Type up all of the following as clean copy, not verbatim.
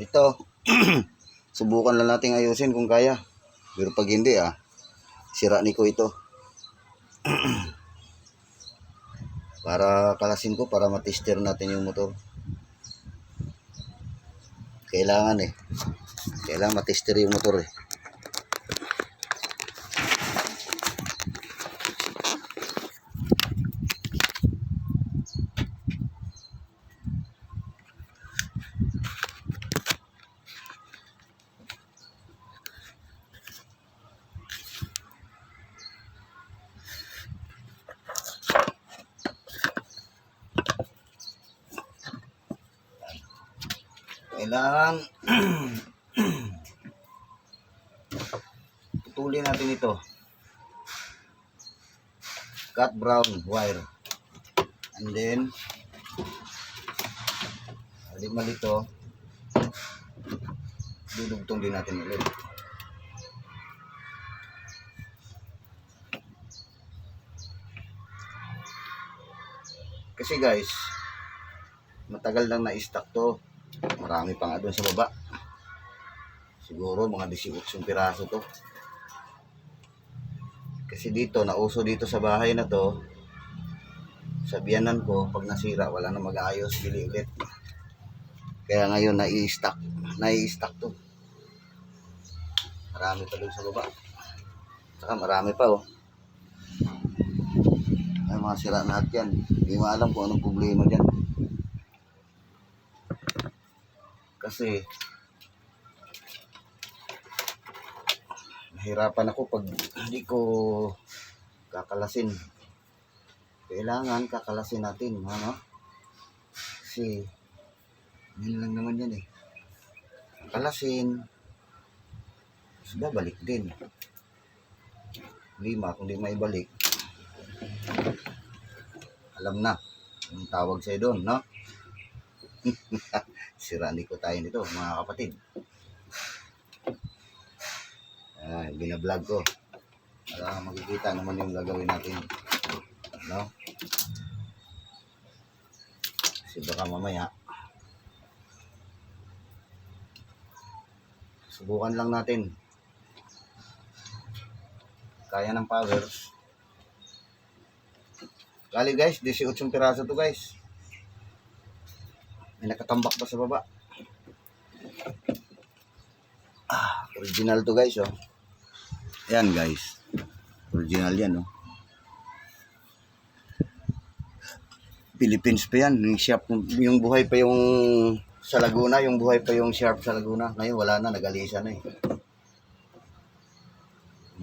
Ito, subukan lang natin ayusin kung kaya. Pero pag hindi sira ni ko ito. Para kalasin ko, para matester natin yung motor. Kailangan matester yung motor eh. Kailangan putulin natin ito. Cut brown wire. And then lima dito. Dudugtong din natin ulit. Kasi guys, matagal lang na-stock to. Marami pa nga doon sa baba. Siguro mga 18 piraso to. Kasi dito, nauso dito sa bahay na to. Sa biyanan ko, pag nasira, wala na mag-aayos, bili ulit. Kaya ngayon, nai-stock to. Marami pa doon sa baba. Saka marami pa Ay, mga sira lahat yan. Hindi mo alam kung anong problema dyan. Kasi nahirapan ako pag hindi ko kakalasin. Kailangan kakalasin natin, Kasi yun lang naman yan eh. Kakalasin, tapos babalik din. Lima, kung di maibalik, alam na yung tawag sa'yo doon, no? Sirani ko tayo nito, mga kapatid. Binablog ko para makikita naman yung gagawin natin, no? Kasi baka mamaya subukan lang natin. Kaya ng power. Kali guys, 18 piraso to guys. May nakatambak pa sa baba. Original to guys, Ayan guys. Original yan, Philippines pa yan. Yung shop, yung buhay pa yung sa Laguna, yung buhay pa yung shop sa Laguna. Ngayon wala na, nag-alisa na eh.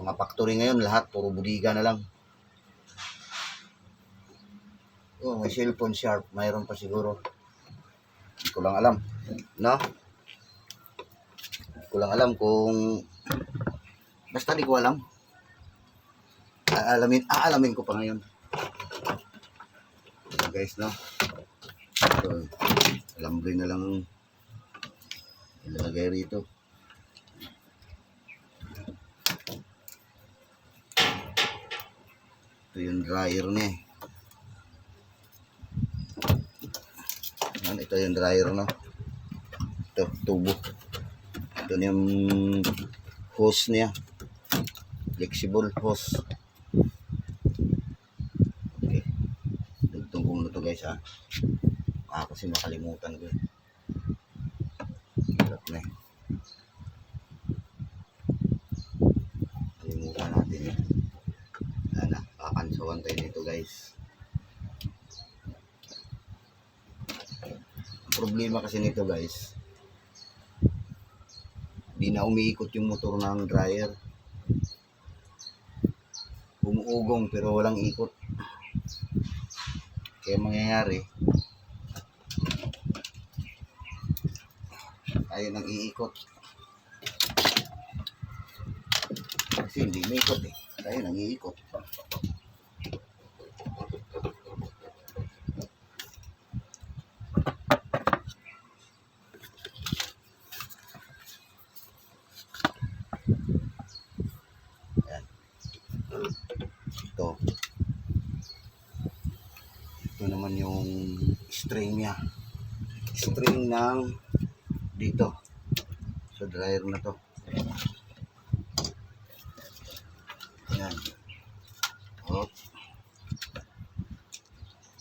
Mga factory ngayon, lahat puro budiga na lang. May cellphone sharp, mayroon pa siguro. Hindi ko lang alam, no? Hindi ko lang alam kung basta di ko alam. Aalamin ko pa ngayon. Guys, no? So, alambre na lang ilalagay rito. Ito yung dryer niya. Ito yung dryer, no? Ito, tubo. Ito yung hose niya. Flexible hose. Okay. Dugtong ko muna ito guys, kasi makalimutan ko. Hirap na eh. Kalimutan natin eh. Kakansawan tayo nito guys. Ang problema kasi nito guys, di na umiikot yung motor ng dryer. Umuugong pero walang ikot. Kaya mangyayari, ayaw nang iikot. Kasi hindi maikot eh. Ayaw nang iikot. Ito naman yung string niya. String ng dito. So dryer na to. Ayan. Oh.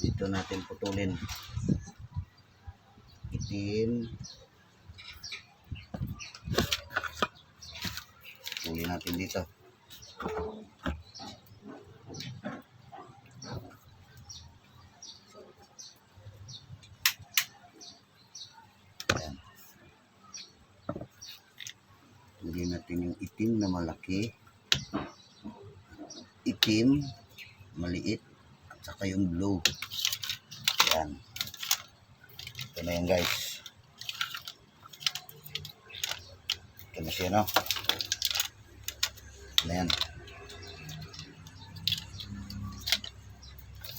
Dito natin putulin. Itim. Putulin natin dito. Ayan. Putulin natin yung itim na malaki. Itim, maliit, at saka yung blue. Ayan. Ito na yan guys. Ito na siya, no? Ito na yan.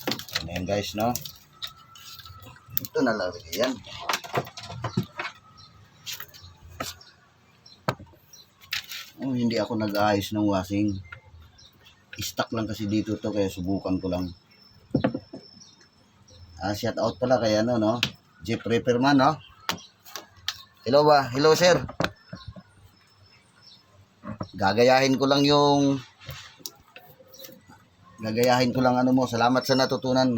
Ito na yan guys, no? Ito na lang yan. Oh, hindi ako nag-aayos ng washing. Stuck lang kasi dito to, kaya subukan ko lang. Shout out pala kay ano, no? Jeep Repairman, no? Hello ba? Hello sir. Gagayahin ko lang ano mo. Salamat sa natutunan.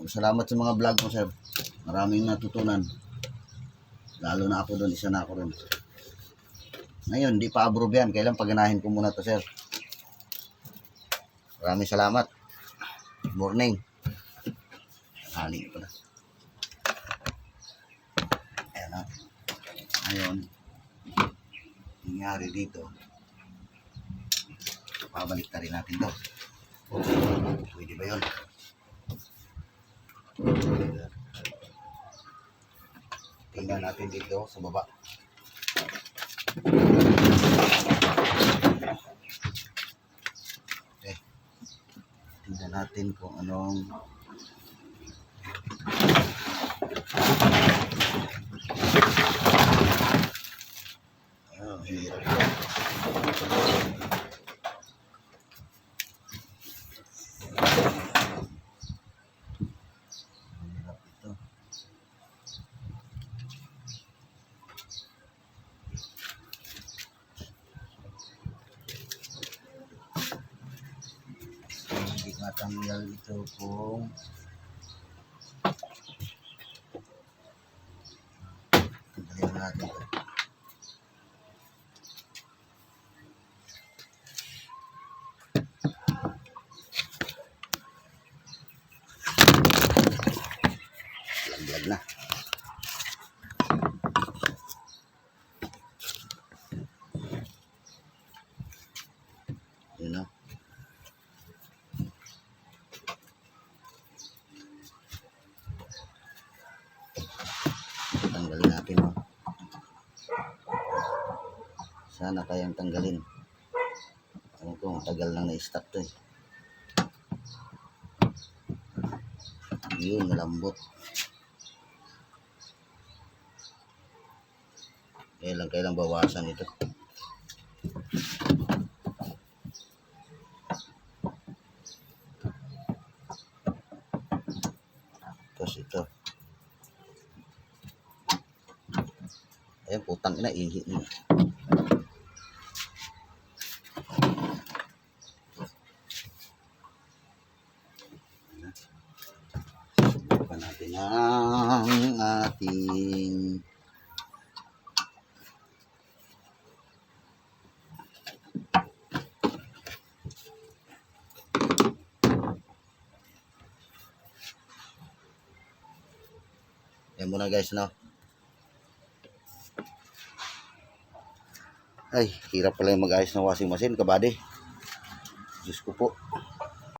Salamat sa mga vlog mo, sir. Maraming natutunan. Lalo na ako doon, isa na ako rin. Ngayon, di pa approve yan. Kailan paganahin ko muna to, sir. Maraming salamat. Good morning. Hali pala. Ayan na. Ngayon, nangyari dito. Pabalik na rin natin to. Pwede ba yun? Tingnan natin dito sa baba. Okay. Tingnan natin kung anong hirap ko. Hirap ito. Hindi matanggal ito kung tanggalin natin ito. Laglag na. Yun na. Tanggalin natin. Sana kayang tanggalin. Ano ko, tagal lang na-stop to eh. Yun, malambot. Kailang bawasan ito. Tapos ito. Ayan, putang ina, ihi niya. Subukan natin ang ating yan muna guys, no? Ay, hirap pala yung mag-ayos ng washing machine, kabady. Diyos ko po.